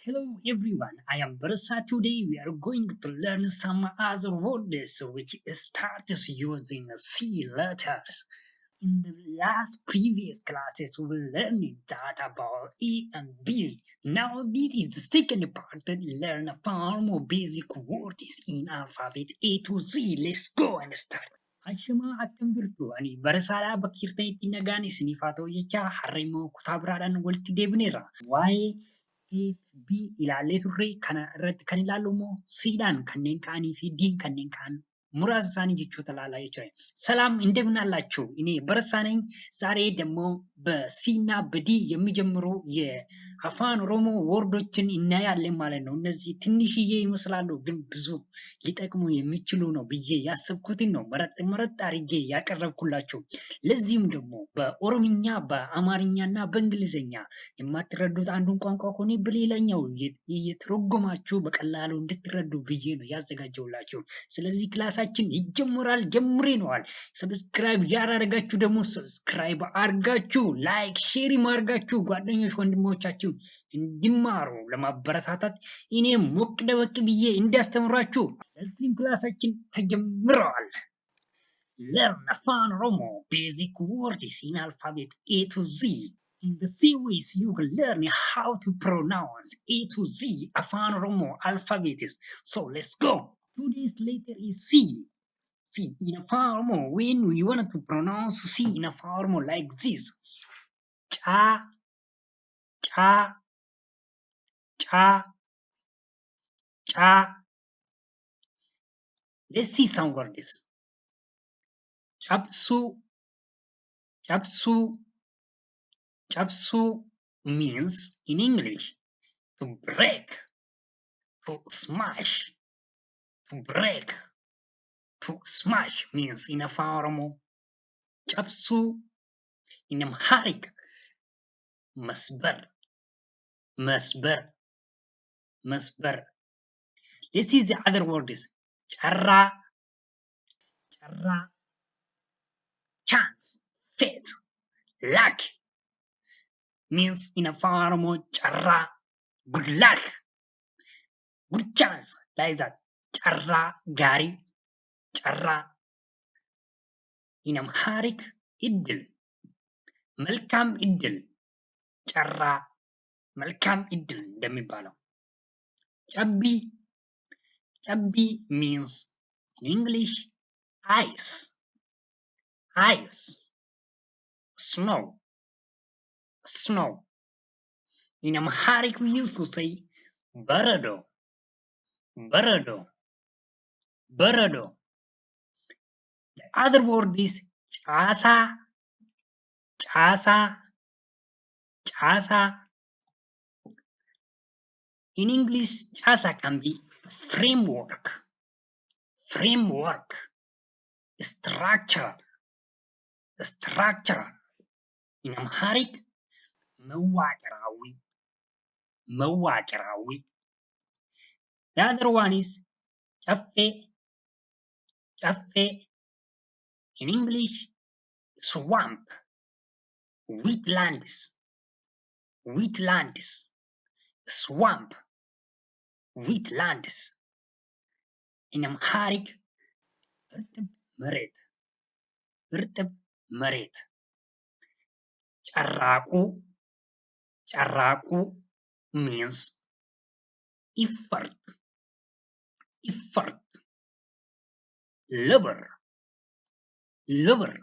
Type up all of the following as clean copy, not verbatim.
Hello everyone, I am Barasa. Today we are going to learn some other words which starts using C letters. In the last previous classes we learned that about A and B. Now this is the second part that learn far more basic words in alphabet A to Z. Let's go and start. Ashama akkam jirtu ani barasaadhaa bakkirtee itti nagaan isiniif haa ta'u jecha har'a immoo kutaa biraadhaan walitti deebineerra. Waa'ee A B ilaallee turre kana irratti kan ilaallu immoo Cdhaan kanneen ka'anii fi D'n kanneen ka'an muraasa isaanii jechoota ilaalaa jechuudha. ሰላም እንደምን አላችሁ? እኔ በረሳ ነኝ። ዛሬ ደግሞ በሲና በዲ የሚጀምሩ የአፋን ኦሮሞ ወርዶችን እናያለን ማለት ነው። እነዚህ ትንሽዬ ይመስላሉ ግን ብዙ ሊጠቅሙ የሚችሉ ነው ብዬ ያሰብኩትን ነው መረጥ አድርጌ ያቀረብኩላችሁ። ለዚህም ደግሞ በኦሮምኛ በአማርኛና በእንግሊዝኛ የማትረዱት አንዱን ቋንቋ ከሆነ በሌላኛው እየተረጎማችሁ በቀላሉ እንድትረዱ ብዬ ነው ያዘጋጀውላችሁ። ስለዚህ ክላሳችን ይጀምራል። ጀምሬነዋል። ሰብስክራይብ ያላደረጋችሁ ደግሞ ሰብስክራይብ አድርጋችሁ ላይክ ሼር ማድረጋችሁ ጓደኞች ወንድሞቻችሁ እንዲማሩ ለማበረታታት እኔ ሞቅ ደመቅ ብዬ እንዲያስተምራችሁ ለዚህም ክላሳችን ተጀምረዋል። Learn Afaan Oromo basic words in alphabet A to Z. In the series, you will learn how to pronounce A to Z Afaan Oromo alphabets. So let's go. Today's letter is C. C in Afaan Oromo. When we want to pronounce C in Afaan Oromo like this, cha, cha, cha, cha. Let's see some words. Chapsu, chapsu, chapsu means in English to break, to smash, to break, to smash means in Afaan Oromo. Chapsu in Amharic, masbar, masbar, masbar. Let's see the other words. Charra, charra, chance, fate, luck means in Afaan Oromo. Charra, good luck, good chance, like that. Charra, gari, charra. In Amharic, iddil, መልካም እድል, ጨራ መልካም እድል እንደሚባለው። ጨቢ, ጨቢ means in English ice, ice, snow, snow. In Amharic we used to say በረዶ, በረዶ, በረዶ. The other word is ጫሳ, ጫሳ, ጫሳ. In English, ጫሳ can be framework, framework, structure, structure. In Amharic, መዋቅራዊ, መዋቅራዊ. The other one is ጨፌ, ጨፌ. In English, swamp, wetlands, wetlands, swamp, wetlands. In Amharic, እርጥብ መሬት, እርጥብ መሬት. ጨራቁ, ጨራቁ means effort, effort. Labor, labor.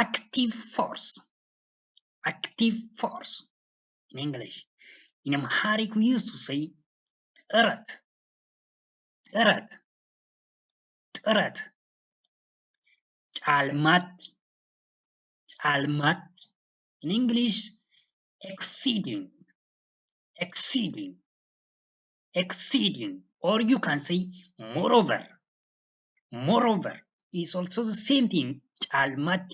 Active force, active force. In English. In Amharic we used to say ጥረት, ጥረት, ጥረት. ጫልማት, ጫልማት. In English, exceeding, exceeding, exceeding. Or you can say moreover, moreover is also the same thing. ጫልማት.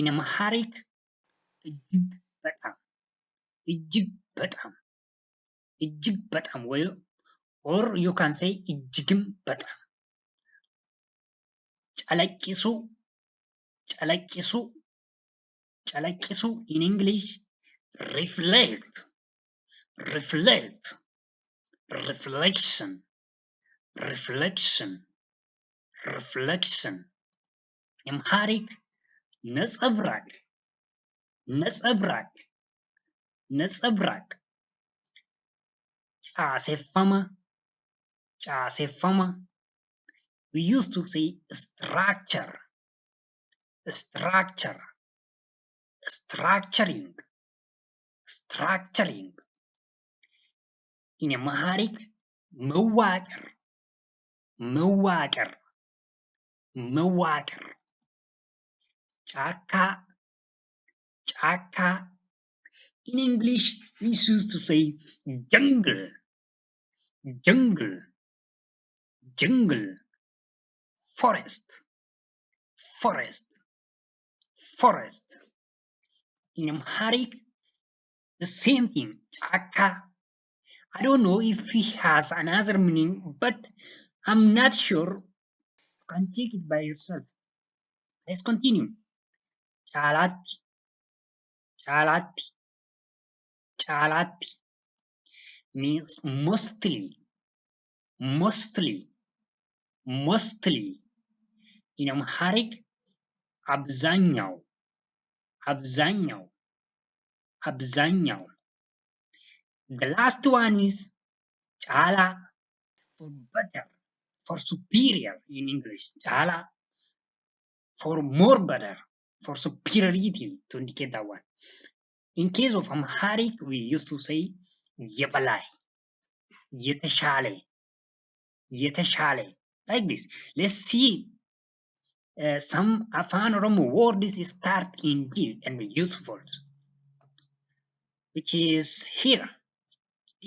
In Amharic, እጅግ በጣም, እጅግ በጣም, እጅግ በጣም. Or you can say እጅግም በጣም. ጨለቂሱ, ጨለቂሱ, ጨለቂሱ. In English, reflect, reflect, reflection, reflection, reflection. Amharic, ነጸብራቅ, ነጸብራቅ, ነጸብራቅ. ጫሴፈማ, ጫሴፈማ. We used to say structure, structure, structuring, structuring. In Amharic, መዋቅር, መዋቅር, መዋቅር. ጫካ, ጫካ. In English, we used to say jungle, jungle, jungle. Forest, forest, forest. In Amharic, the same thing, ጫካ. I don't know if he has another meaning, but I'm not sure. You can check it by yourself. Let's continue. ጫላቲ, ጫላቲ, ጫላቲ means mostly, mostly, mostly. In Amharic, አብዛኛው, አብዛኛው, አብዛኛው. The last one is chala, for better, for superior in English. Chala, for more better, for superiority, to indicate that one. In case of Amharic, we used to say የበላይ, የተሻለ, የተሻለ. Like this. Let's see some Afaan Oromo words start in D and be useful, which is here. D.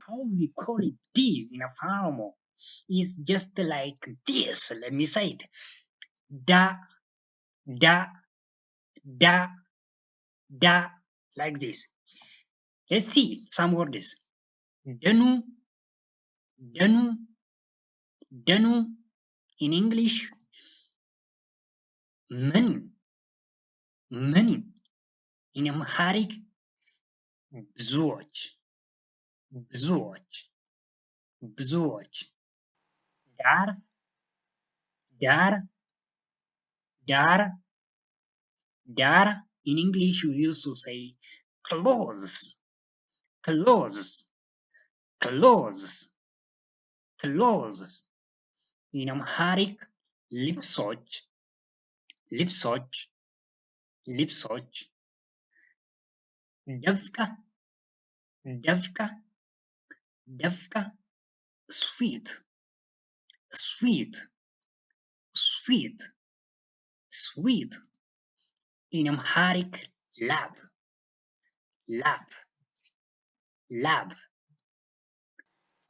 How we call it D in Afaan Oromo is just like this. Let me say it. Da, da, da, da, like this. Let's see some words. Danu, danu, danu. In English, many, many. In Amharic, ብዙዎች, ብዙዎች, ብዙዎች. ዳር, ዳር, ዳር, ዳር. In English, we used to say close, close, close, close. In Amharic, ልብሶች, ልብሶች, ልብሶች. ደፍቃ, ደፍቃ, ደፍቃ. Sweet, sweet, sweet, sweet. In Amharic, lab, lab, lab.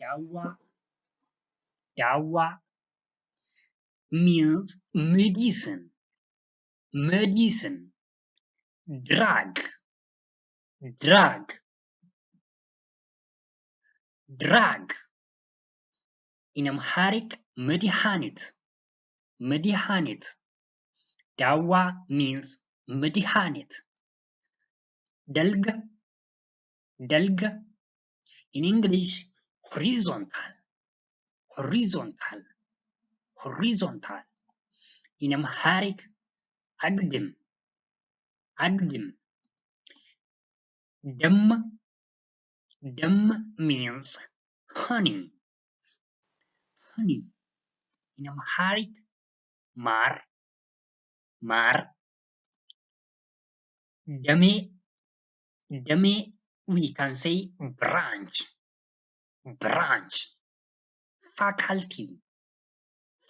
Dawa, dawa means medicine, medicine. Drug, drug, drug. In Amharic, መድኃኒት, መድኃኒት. Dawa means መድኃኒት. Dalga, dalga. In English, horizontal, horizontal, horizontal. In Amharic, agdim, agdim. Dam, dam means honey, honey. In Amharic, mar, mar. Dame, dame, we can say branch, branch. Faculty,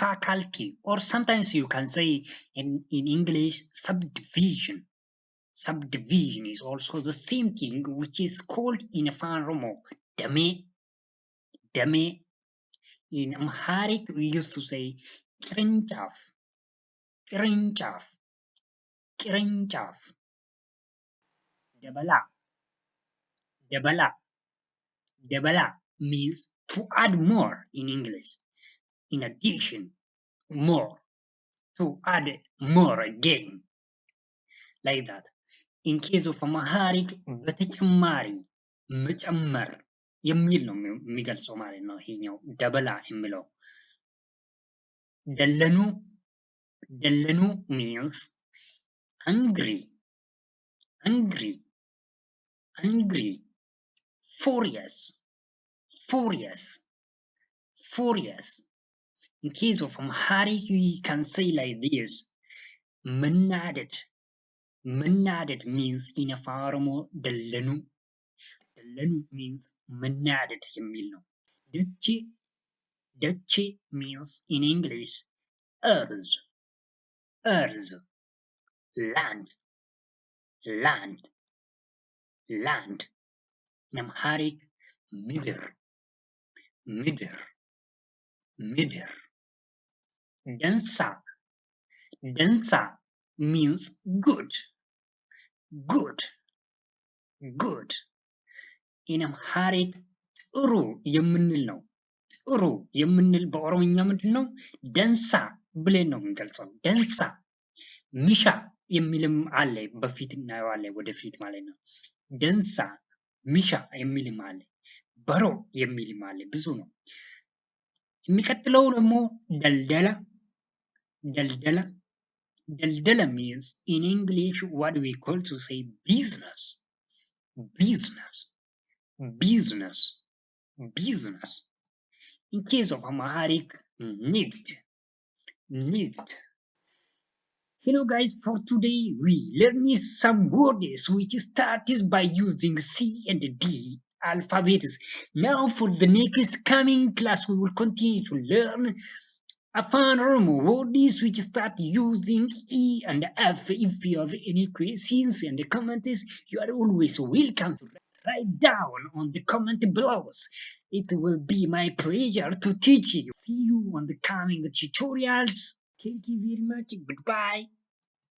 faculty. Or sometimes you can say in English, subdivision. Subdivision is also the same thing, which is called in Afaan Oromo dame, dame. In Amharic, we used to say ቅርንጫፍ, ቅርንጫፍ, ቅርንጫፍ. ደበላ, ደበላ, ደበላ means to add more in English. In addition, more, to add more again, like that. In case of Amharic, በተጨማሪ, መጨመር የሚል ነው የሚገልጸው ማለት ነው። ይሄኛው ደበላ የሚለው ደለኑ ደለኑ means angry, angry, angry, furious, furious, furious. In case of Amharic, we can say like this: መናደድ መናደድ means in Afaan Oromo ደለኑ ደለኑ means መናደድ የሚል ነው። ደቼ ደቼ means in English earth, earth, land, land, land. In Amharic ምድር ምድር ምድር። ደንሳ ደንሳ means good, good, good. In Amharic ጥሩ የምንል ነው። ጥሩ የምንል በኦሮምኛ ምንድን ነው? ደንሳ ብለን ነው የምንገልጸው። ደንሳ ሚሻ የሚልም አለ፣ በፊት እናየዋለን ወደፊት ማለት ነው። ደንሳ ሚሻ የሚልም አለ፣ በሮ የሚልም አለ። ብዙ ነው። የሚቀጥለው ደግሞ ደልደላ ደልደላ ደልደላ means in English what we call to say business, business, business, business. In case of Amharic ንግድ ንግድ. Hello guys, for today we learned some words which starts by using C and D alphabets. Now for the next coming class we will continue to learn Afaan Oromo words which start using E and F. If you have any questions in the comments, you are always welcome to write down on the comment below. It will be my pleasure to teach you. See you on the coming tutorials. Thank you very much. Goodbye.